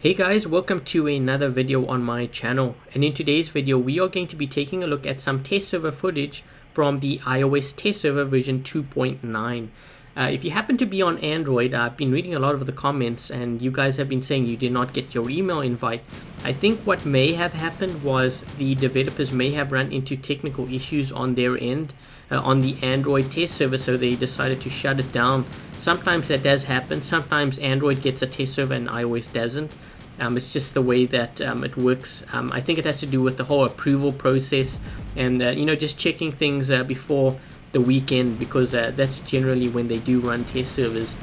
Hey guys, welcome to another video on my channel, and in today's video we are going to be taking a look at some test server footage from the iOS test server version 2.9. If you happen to be on Android, I've been reading a lot of the comments and you guys have been saying you did not get your email invite. I think what may have happened was the developers may have run into technical issues on their end on the Android test server, so they decided to shut it down. Sometimes that does happen. Sometimes Android gets a test server and iOS doesn't. It's just the way that it works. I think it has to do with the whole approval process and just checking things before the weekend, because that's generally when they do run test servers.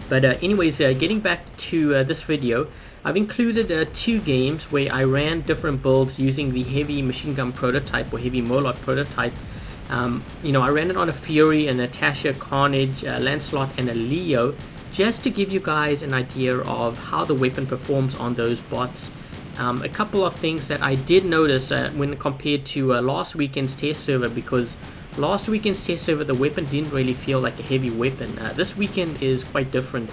But anyways, getting back to this video, I've included two games where I ran different builds using the heavy machine gun prototype or heavy Molot prototype. I ran it on a Fury, a Natasha, Carnage, Lancelot, and a Leo, just to give you guys an idea of how the weapon performs on those bots. A couple of things that I did notice when compared to last weekend's test server, because last weekend's test server the weapon didn't really feel like a heavy weapon. This weekend is quite different.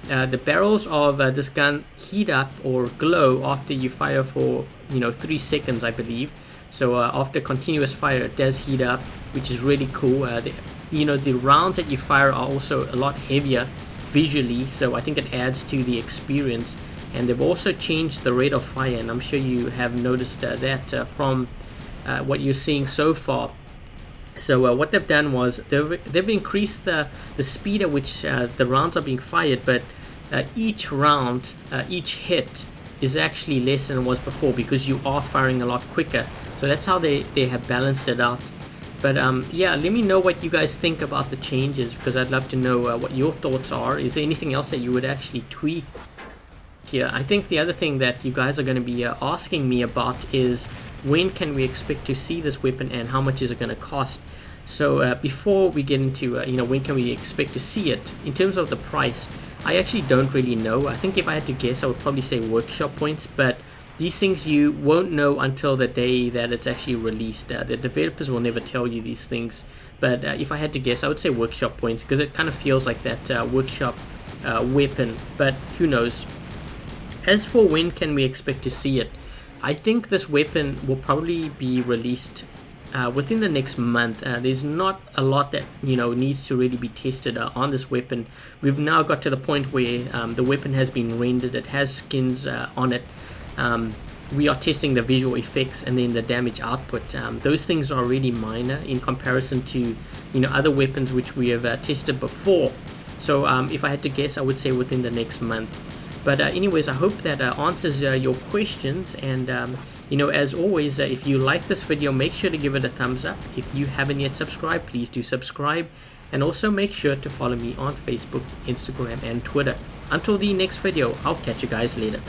The barrels of this gun heat up or glow after you fire for 3 seconds, I believe. So after continuous fire it does heat up, which is really cool. The rounds that you fire are also a lot heavier visually, so I think it adds to the experience. And they've also changed the rate of fire, and I'm sure you have noticed that from what you're seeing so far. So what they've done was they've increased the speed at which the rounds are being fired, but each round, each hit is actually less than it was before, because you are firing a lot quicker. So that's how they have balanced it out. But yeah, let me know what you guys think about the changes, because I'd love to know what your thoughts are. Is there anything else that you would actually tweak here? I think the other thing that you guys are going to be asking me about is when can we expect to see this weapon and how much is it going to cost. So before we get into when can we expect to see it, in terms of the price, I actually don't really know. I think if I had to guess, I would probably say workshop points, but these things you won't know until the day that it's actually released. The developers will never tell you these things, but if I had to guess, I would say workshop points, because it kind of feels like that workshop weapon, but who knows. As for when can we expect to see it, I think this weapon will probably be released within the next month. There's not a lot that needs to really be tested on this weapon. We've now got to the point where the weapon has been rendered, it has skins on it. We are testing the visual effects and then the damage output. Those things are really minor in comparison to other weapons which we have tested before. So if I had to guess, I would say within the next month. But anyways, I hope that answers your questions, and as always, if you like this video, make sure to give it a thumbs up. If you haven't yet subscribed, please do subscribe, and also make sure to follow me on Facebook, Instagram, and Twitter. Until the next video, I'll catch you guys later.